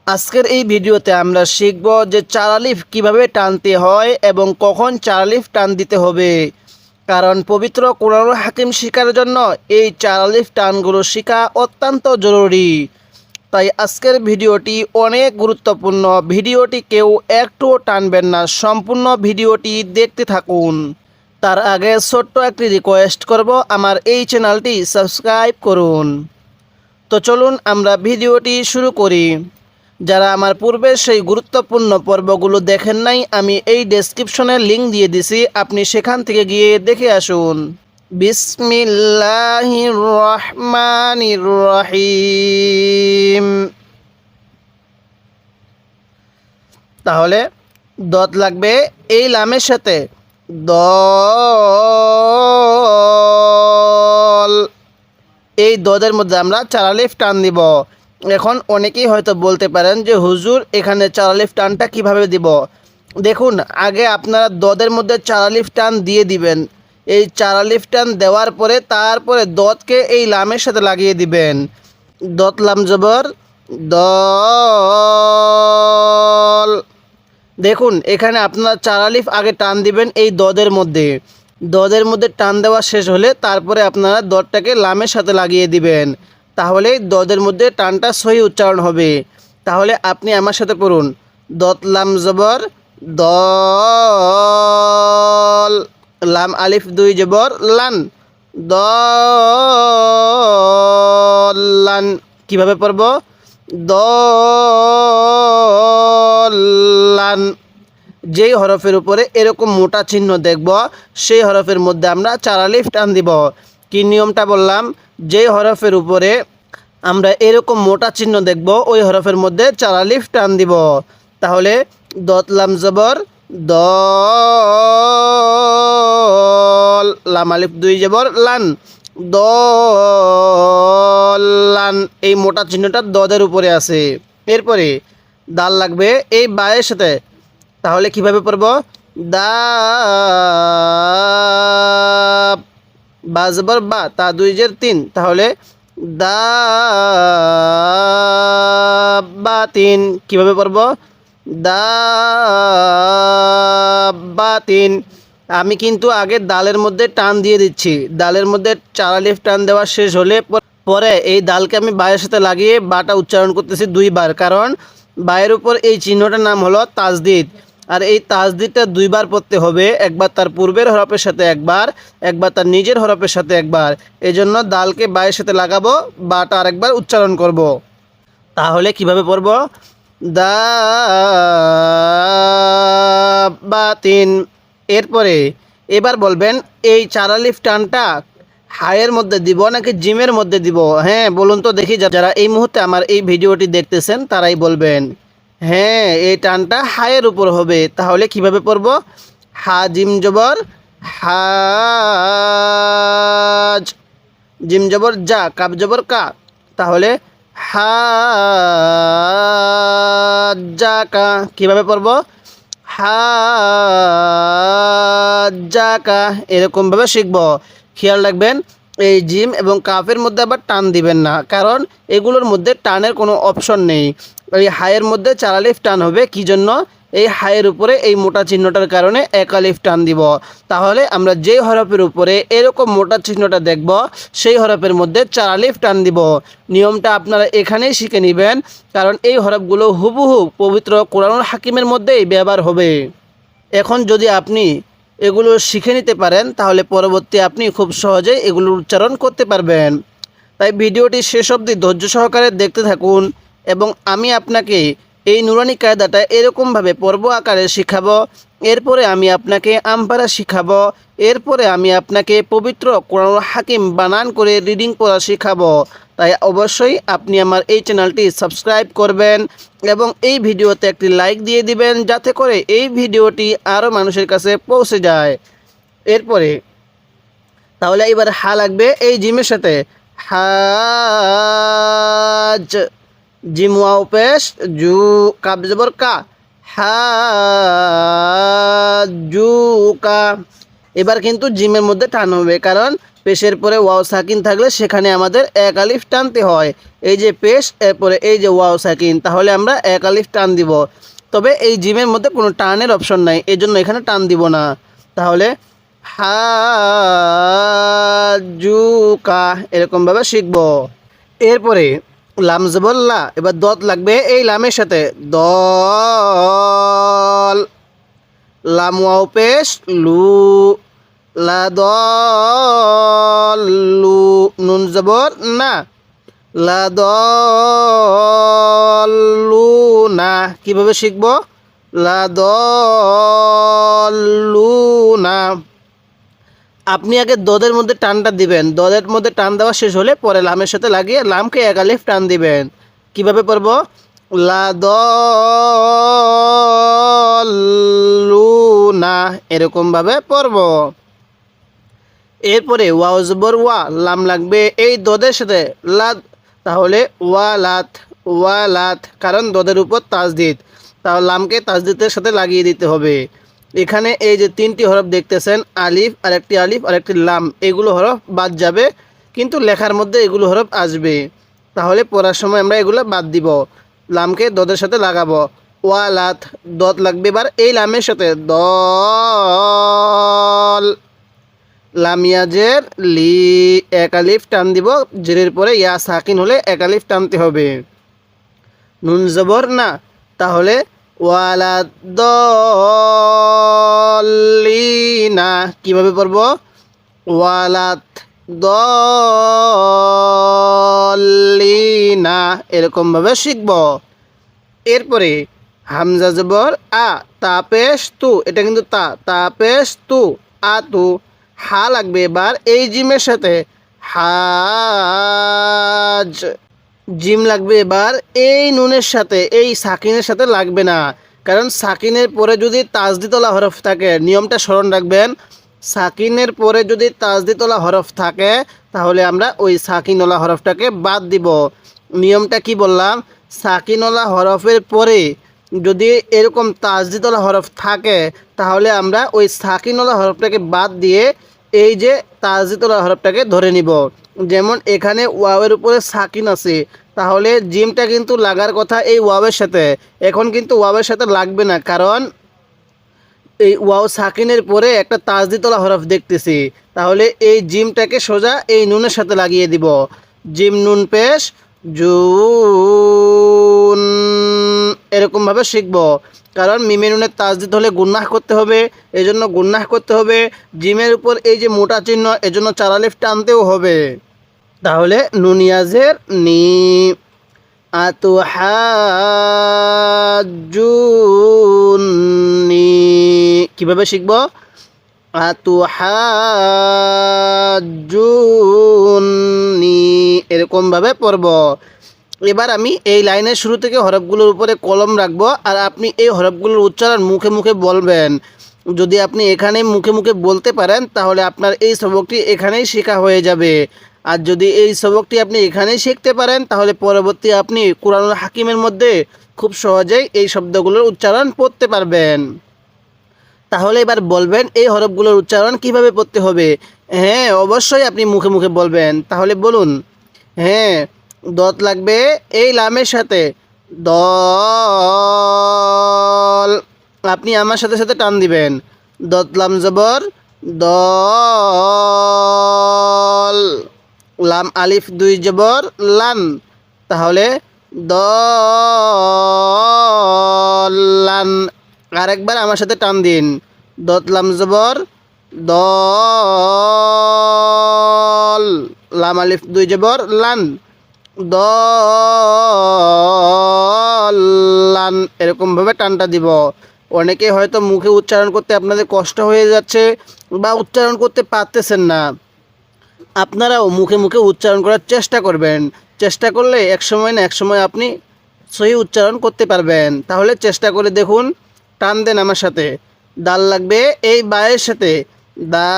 আজকের এই ভিডিওতে আমরা শিখব যে চার আলিফ কিভাবে টানতে হয় এবং কখন চার আলিফ টান দিতে হবে। কারণ পবিত্র কোরআনুল হাকিম শেখার জন্য এই চার আলিফ টানগুলো শেখা অত্যন্ত জরুরি। তাই আজকের ভিডিওটি অনেক গুরুত্বপূর্ণ। ভিডিওটি কেউ একটুও টানবেন না, সম্পূর্ণ ভিডিওটি দেখতে থাকুন। তার আগে ছোট্ট একটি রিকোয়েস্ট করব, আমার এই চ্যানেলটি সাবস্ক্রাইব করুন। তো চলুন আমরা ভিডিওটি শুরু করি। যারা আমার পূর্বের সেই গুরুত্বপূর্ণ পর্বগুলো দেখেন নাই, আমি এই ডেসক্রিপশনে লিংক দিয়ে দিছি, আপনি সেখান থেকে গিয়ে দেখে আসুন। বিসমিল্লাহির রহমানির রহিম। তাহলে দত লাগবে এই লামের সাথে, দল। এই দদের মধ্যে আমরা চার আলিফ টান দিব। এখন অনেকেই হয়তো বলতে পারেন যে হুজুর এখানে চার আলিফ টানটা কিভাবে দিব। দেখুন, আগে আপনারা দদের মধ্যে চার আলিফ টান দিয়ে দিবেন। এই চার আলিফ টান দেওয়ার পরে তারপরে দতকে এই লামের সাথে লাগিয়ে দিবেন। দত লাম জবর দল। দেখুন, এখানে আপনারা চার আলিফ আগে টান দিবেন এই দদের মধ্যে। দদের মধ্যে টান দেওয়া শেষ হলে তারপরে আপনারা দদটাকে লামের সাথে লাগিয়ে দিবেন। তাহলে দদের মধ্যে টানটা সহি উচ্চারণ হবে। তাহলে আপনি আমার সাথে পড়ুন, দত লাম জবর দল, লাম আলিফ দুই জবর লান, দলান। কিভাবে পড়ব? দলান। যেই হরফের উপরে এরকম মোটা চিহ্ন দেখব সেই হরফের মধ্যে আমরা চার আলিফ টান দিব। কি নিয়মটা বললাম? যেই হরফের উপরে আমরা এরকম মোটা চিহ্ন দেখব ওই হরফের মধ্যে চার আলিফ টান দিব। তাহলে দত লাম জবর দল, লাম আলিফ দুই জবর লান, দলান। এই মোটা চিহ্নটা দদের উপরে আছে। এরপরে দাল লাগবে এই বায়ের সাথে। তাহলে কিভাবে পড়ব? দা, বা জবর বা, তা দুই জের তিন। তাহলে দা বা তিন। কিভাবে পড়ব? দা বা তিন। আমি কিন্তু আগে দালের মধ্যে টান দিয়ে দিচ্ছি। দালের মধ্যে চার আলিফ টান দেওয়া শেষ হলে পরে এই দালকে আমি বায়ের সাথে লাগিয়ে বাটা উচ্চারণ করতেছি দুইবার। কারণ বায়ের উপর এই চিহ্নটার নাম হলো তাজদিদ। আর এই তাজদিদটা দুইবার পড়তে হবে, একবার তার পূর্বের হরফের সাথে একবার, একবার তার নিজের হরফের সাথে একবার। এই জন্য দালকে বায়ের সাথে লাগাবো, বাটা আরেকবার উচ্চারণ করব। তাহলে কিভাবে পড়ব? দা বা তিন। এরপরে এবার বলবেন এই চার আলিফ টানটা হায়ের মধ্যে দিব নাকি জিমের মধ্যে দিব? হ্যাঁ বলুন তো দেখি, যারা এই মুহূর্তে আমার এই ভিডিওটি দেখতেছেন তারাই বলবেন। হ্যাঁ, এই টানটা হায়ের উপর হবে। তাহলে কিভাবে পড়ব? হা জিম জবর হাজ, জিম জবর যা, কাব জবর কা। তাহলে হাজ্জাকা। কিভাবে পড়ব? হাজ্জাকা। এরকমভাবে শিখব। খেয়াল রাখবেন, এই জিম এবং কাফের মধ্যে আবার টান দিবেন না, কারণ এগুলোর মধ্যে টানের কোনো অপশন নেই। এই হায়ের মধ্যে চার আলিফ টান হবে। কি জন্য? এই হায়ের উপরে এই মোটা চিহ্নটার কারণে এক আলিফ টান দিব। তাহলে আমরা যেই হরফের উপরে এরকম মোটা চিহ্নটা দেখব সেই হরফের মধ্যে চার আলিফ টান দিব। নিয়মটা আপনারা এখানেই শিখে নেবেন, কারণ এই হরফগুলো হুবহু পবিত্র কোরআনুল হাকিমের মধ্যেই ব্যবহার হবে। এখন যদি আপনি এগুলো শিখে নিতে পারেন তাহলে পরবর্তী আপনি খুব সহজেই এগুলোর উচ্চারণ করতে পারবেন। তাই ভিডিওটি শেষ অবধি ধৈর্য সহকারে দেখতে থাকুন এবং আমি আপনাকে এই নুরানি কায়দাটা এরকমভাবে পর্ব আকারে শিখাবো। এরপরে আমি আপনাকে আমপারা শিখাবো। এরপরে আমি আপনাকে পবিত্র কোরআনুল হাকিম বানান করে রিডিং পড়া শিখাবো। তাই অবশ্যই আপনি আমার এই চ্যানেলটি সাবস্ক্রাইব করবেন এবং এই ভিডিওতে একটি লাইক দিয়ে দিবেন, যাতে করে এই ভিডিওটি আরও মানুষের কাছে পৌঁছে যায়। এরপরে তাহলে এবার হা লাগবে এই জিমের সাথে, হাজ, জিম ওয়াও পেশ জু, কাব জবর কা, হাজুকা। এবার কিন্তু জিমের মধ্যে টান হবে, কারণ পেশের পরে ওয়াও সাকিন থাকলে সেখানে আমাদের এক আলিফ টানতে হয়। এই যে পেশ, এরপরে এই যে ওয়াও সাকিন, তাহলে আমরা এক আলিফ টান দিব। তবে এই জিমের মধ্যে কোনো টানের অপশন নাই, এই জন্য এখানে টান দিব না। তাহলে হাজুকা এরকমভাবে শিখব। এরপরে লাম জবর লা, এবার দত লাগবে এই লামের সাথে, দল। লাম ওয়াও পেশ লু, লা দলু। নুন জবর না, লা দলু না। কীভাবে শিখব? লা দলু না। আপনি আগে দদের মধ্যে টানটা দিবেন, দদের মধ্যে টান দেওয়া শেষ হলে পরে লামের সাথে লাগিয়ে লামকে এক আলিফ টান দিবেন। কিভাবে পড়ব? লা দলুনা এরকমভাবে পড়ব। এরপরে ওয়াও জবর ওয়া, লাম লাগবে এই দদের সাথে, লাদ, তাহলে ওয়ালাত, ওয়ালাত, কারণ দদের উপর তাজদিদ, তাহলে লামকে তাজদিদের সাথে লাগিয়ে দিতে হবে। এখানে এই যে তিনটি হরফ দেখতেছেন, আলিফ আর একটি লাম, এগুলো হরফ বাদ যাবে, কিন্তু লেখার মধ্যে এগুলো হরফ আসবে। তাহলে পড়ার সময় আমরা এগুলো বাদ দিব, লামকে দদের সাথে লাগাবো। ওয়ালাত, দত লাগবে এবার এই লামের সাথে, দল। লামিয়াজের লি, এক আলিফ টান দিব, জেরের পরে ইয়া সাকিন হলে এক আলিফ টানতে হবে। নুন জবর না, তাহলে ওয়ালাদ্দল্লিনা। কীভাবে পড়ব? ওয়ালাত দল্লিনা এরকমভাবে শিখব। এরপরে হামজা জবর আ, তাপেশ তু, এটা কিন্তু তাপেশ তু, আ তু। হা লাগবে এবার এই জিমের সাথে, হাজ। জিম লাগবে এবার এই নুনের সাথে, এই সাকিনের সাথে লাগবে না, কারণ সাকিনের পরে যদি তাজদিতলা হরফ থাকে, নিয়মটা স্মরণ রাখবেন, সাকিনের পরে যদি তাজদিতলা হরফ থাকে তাহলে আমরা ওই সাকিনওয়ালা হরফটাকে বাদ দিব। নিয়মটা কি বললাম? সাকিনওয়ালা হরফের পরে যদি এরকম তাজদিতলা হরফ থাকে তাহলে আমরা ওই সাকিনওয়ালা হরফটাকে বাদ দিয়ে এই যে তাজদিতলা হরফটাকে ধরে নিব। যেমন এখানে ওয়াওয়ের উপরে সাকিন আছে, তাহলে জিমটা কিন্তু লাগার কথা এই ওয়াওয়ের সাথে, এখন কিন্তু ওয়াওয়ের সাথে লাগবে না, কারণ এই ওয়াও সাকিনের পরে একটা তাজদিতলা হরফ দেখতেছি, তাহলে এই জিমটাকে সোজা এই নুনের সাথে লাগিয়ে দিব। জিম নুন পেশ জুন এরকমভাবে শিখব, কারণ মিমে নুনের তাজদিদ হলে গুন্নাহ করতে হবে, এই জন্য গুন্নাহ করতে হবে। জিমের উপর এই যে মোটা চিহ্ন, এজন্য চার আলিফ টানতেও হবে। তাহলে নুনিয়াজের নি, আতুহাজ্জুনি। কিভাবে শিখব? আতুহাজ্জুনি এরকমভাবে পড়ব। এবার আমি এই লাইনের শুরু থেকে হরফগুলোর উপরে কলম রাখবো, আর আপনি এই হরফগুলোর উচ্চারণ মুখে মুখে বলবেন। যদি আপনি এখানে মুখে মুখে বলতে পারেন তাহলে আপনার এই সবকটি এখানেই শেখা হয়ে যাবে। আর যদি এই সবকটি আপনি এখানেই শিখতে পারেন তাহলে পরবর্তী আপনি কুরআনুল হাকিমের মধ্যে খুব সহজেই এই শব্দগুলোর উচ্চারণ পড়তে পারবেন। তাহলে এবার বলবেন এই হরফগুলোর উচ্চারণ কিভাবে পড়তে হবে। হ্যাঁ, অবশ্যই আপনি মুখে মুখে বলবেন। তাহলে বলুন। হ্যাঁ, দত লাগবে এই লামের সাথে, দল। আপনি আমার সাথে সাথে টান দিবেন, দত লাম জবর দল। লাম আলিফ দুই জবর লান, তাহলে দলান। আরেকবার আমার সাথে টান দিন, দত লাম জবর দল, লাম আলিফ দুই জবর লান, দলান এরকমভাবে টানটা দিব। অনেকে হয়তো মুখে উচ্চারণ করতে আপনাদের কষ্ট হয়ে যাচ্ছে বা উচ্চারণ করতে পারতেছেন না, আপনারাও মুখে মুখে উচ্চারণ করার চেষ্টা করবেন। চেষ্টা করলে এক সময় না এক সময় আপনি সহি উচ্চারণ করতে পারবেন। তাহলে চেষ্টা করে দেখুন, টান দেন আমার সাথে। দাল লাগবে এই বায়ের সাথে, দা,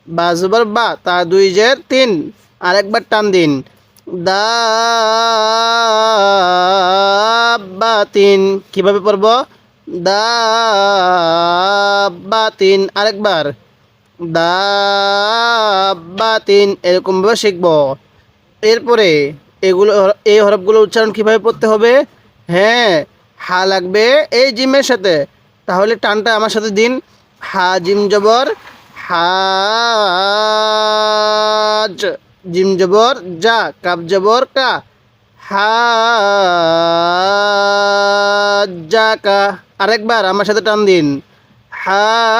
বা জবর বা, তা দুই জের তিন। আরেকবার টান দিন, দা বা তিন। কীভাবে পড়ব? দাব্বাতিন, আরেকবার দাব্বাতিন, এরকমভাবে শিখব। এরপরে এই হরফগুলো উচ্চারণ কিভাবে পড়তে হবে? হ্যাঁ, হা লাগবে এই জিমের সাথে, তাহলে টানটা আমার সাথে দিন। হা জিম জবর হাজ, জিম জবর যা, কাব জবর কা, হাজ্জাকা। আরেকবার আমার সাথে টান দিন, হাজ্জাকা।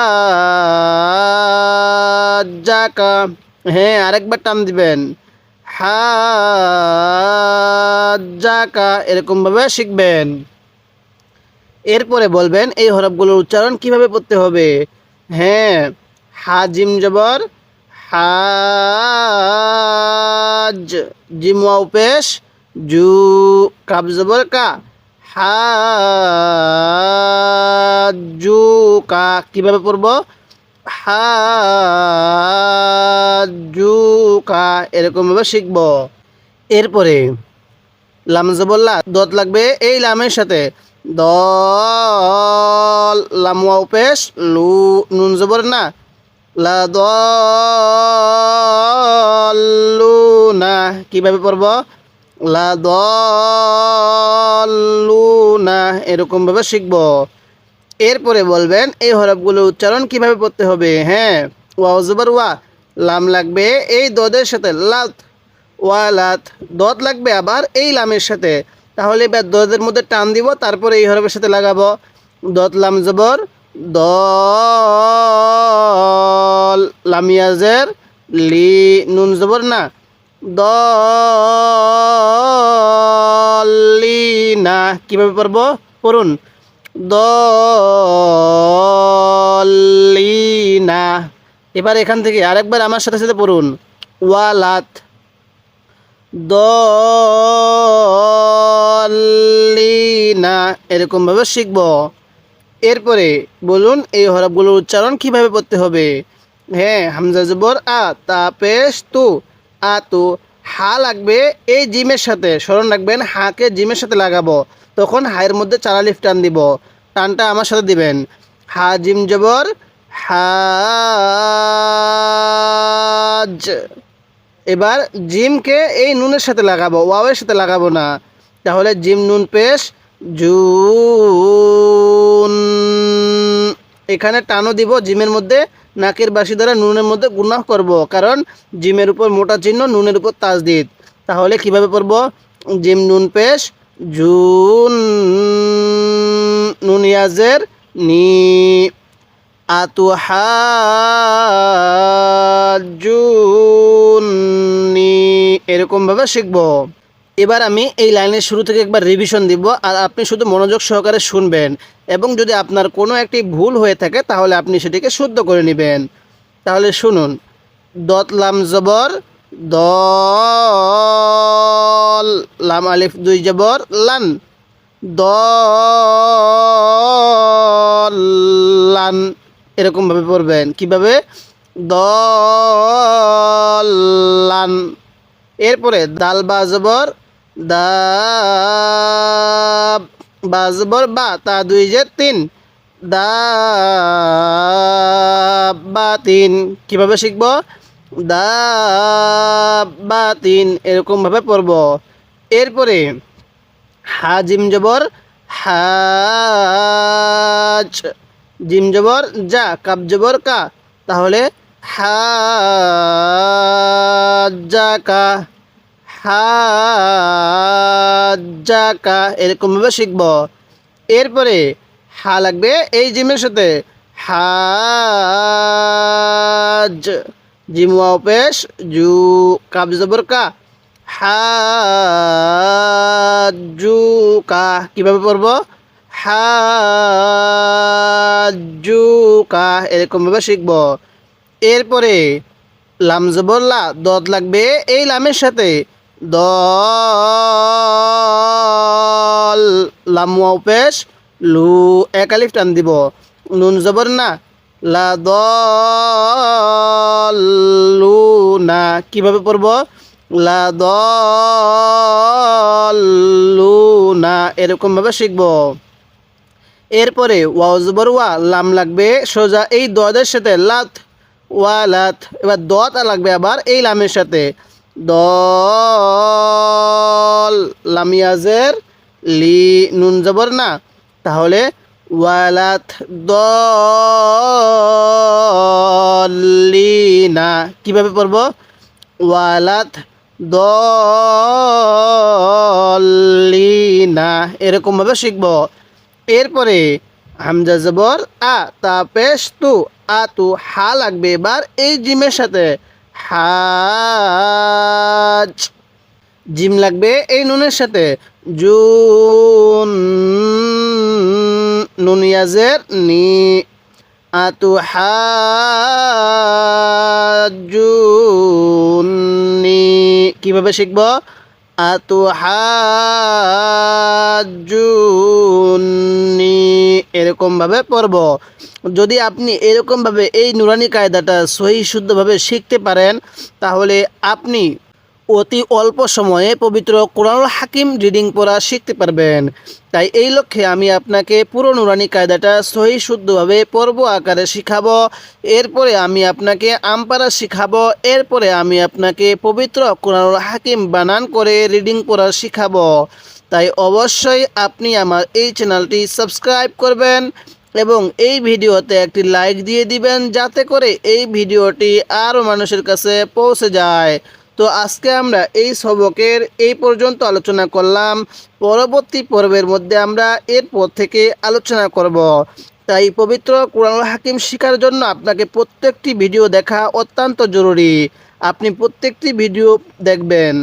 হ্যাঁ, আরেকবার টান দিবেন, হাজ্জাকা, এরকমভাবে শিখবেন। এরপরে বলবেন এই হরফগুলোর উচ্চারণ কিভাবে পড়তে হবে। হ্যাঁ, হা জিম জবর হাজ, জিম ওয়াও পেশ জু, কাব জবর কা, হাজ্জুকা। কিভাবে পড়ব? হাজ্জুকা, এরকমভাবে শিখব। এরপরে লাম জবল্লা দত লাগবে এই লামের সাথে, দল লাম ওয়াও পেশ লু, নুন জবর না, লা দল্লুনা। কিভাবে পড়ব? লা দল্লুনা, এরকমভাবে শিখব। এরপরে বলবেন এই হরফগুলোর উচ্চারণ কিভাবে পড়তে হবে। হ্যাঁ, ওয়াও জবর ওয়া, লাম লাগবে এই দদের সাথে, লাত ওয়ালাত, দত লাগবে আবার এই লামের সাথে, তাহলে এবার দদের মধ্যে টান দিব, তারপরে এই হরফের সাথে লাগাবো। দত লাম জবর দল, লাম ইয়াজের লি, নুন জবর না, দলিনা। কিভাবে পড়বো? পড়ুন, দলিনা। এবার এখান থেকে আরেকবার আমার সাথে সাথে পড়ুন, ওয়ালাত, দলিনা, এরকমভাবে শিখব। এরপরে বলুন এই হরফগুলোর উচ্চারণ কিভাবে পড়তে হবে। হ্যাঁ, হামজা জবর আ, তা পেশ তু, আতু। হা লাগবে এই জিমের সাথে, স্মরণ রাখবেন হাকে জিমের সাথে লাগাবো, তখন হায়ের মধ্যে 4 আলিফ টান দিব। টানটা আমার সাথে দিবেন, হা জিম জবর হাজ। এবার জিমকে এই নুনের সাথে লাগাবো, ওয়াওয়ের সাথে লাগাবো না, তাহলে জিম নুন পেশ জুন। এখানে টানও দিব জিমের মধ্যে, নাকের বাসি দ্বারা নুনের মধ্যে গুনাহ করব, কারণ জিমের উপর মোটা চিহ্ন, নুনের উপর তাজদিদ। তাহলে কিভাবে পড়ব? জিম নুন পেশ জুন, নুন ইয়াজের নি, আতুহাজ্জুনি, এরকমভাবে শিখব। এবার আমি এই লাইনের শুরু থেকে একবার রিভিশন দিব, আর আপনি শুধু মনোযোগ সহকারে শুনবেন, এবং যদি আপনার কোনো একটি ভুল হয়ে থাকে তাহলে আপনি সেটিকে শুদ্ধ করে নেবেন। তাহলে শুনুন, দত লাম জবর দল, লাম আলিফ 2 জবর লান, দলান, এরকমভাবে পড়বেন। কিভাবে? দলান। এরপরে দাল বা জবর দা, বা জবর বা, তা 2 যে 3, দা বা 3। কিভাবে শিখব? দা বা 3, এরকমভাবে পড়ব। এরপরে হা জিম জবর হাজ, জিম জবর যা, কাব জবর কা, তাহলে হাজ্জাকা, হাজ্জাকা, এরকমভাবে শিখব। এরপরে হা লাগবে এই জিমের সাথে, হাজ, জিম ওয়াও পেশ জু, কাব জবর কা, হাজ্জুকা। কিভাবে পড়ব? হাজ্জুকা, এরকমভাবে শিখব। এরপরে লাম জবর লা, দত লাগবে এই লামের সাথে, দল, লাম ওয়াও পেশ লু, 1 আলিফ টান দিব, নুন জবর না, লা দল্লুনা। কিভাবে পড়ব? লা দল্লুনা, এরকমভাবে শিখব। এরপরে ওয়াও জবর ওয়া, লাম লাগবে সোজা এই দদের সাথে, লাত ওয়ালাত। এবার দত লাগবে আবার এই লামের সাথে, দল, লামিয়াজের লি, নুন জবর না, তাহলে ওয়ালাত দলিনা। কিভাবে পড়ব? ওয়ালাত দলিনা, এরকমভাবে শিখব। এরপরে হামজা জবর আ, তা পেশ তু, আতু, হা লাগবে এবার এই জিমের সাথে, হাজ। জিম লাগবে এই নুনের সাথে, জুন, নুন ইয়াজের নি, আতু হাজুনি। কিভাবে শিখব? আতু হাজুনি, এরকমভাবে পড়ব। যদি আপনি এরকমভাবে এই নুরানি কায়দাটা সহি শুদ্ধভাবে শিখতে পারেন, তাহলে আপনি অতি অল্প সময়ে পবিত্র কোরআনুল হাকিম রিডিং পড়া শিখতে পারবেন। তাই এই লক্ষ্যে আমি আপনাকে পুরো নুরানি কায়দাটা সহি শুদ্ধভাবে পর্ব আকারে শিখাবো। এরপরে আমি আপনাকে আমপারা শিখাবো। এরপরে আমি আপনাকে পবিত্র কোরআনুল হাকিম বানান করে রিডিং পড়া শিখাবো। তাই অবশ্যই আপনি আমার এই চ্যানেলটি সাবস্ক্রাইব করবেন এবং এই ভিডিওতে একটি লাইক দিয়ে দিবেন, যাতে করে এই ভিডিওটি আরও মানুষের কাছে পৌঁছে যায়। তো আজকে আমরা এই সবকের এই পর্যন্ত আলোচনা করলাম। পরবর্তী পর্বের মধ্যে আমরা এরপর থেকে আলোচনা করব। তাই পবিত্র কোরআনুল হাকিম শেখার জন্য আপনাকে প্রত্যেকটি ভিডিও দেখা অত্যন্ত জরুরি। আপনি প্রত্যেকটি ভিডিও দেখবেন।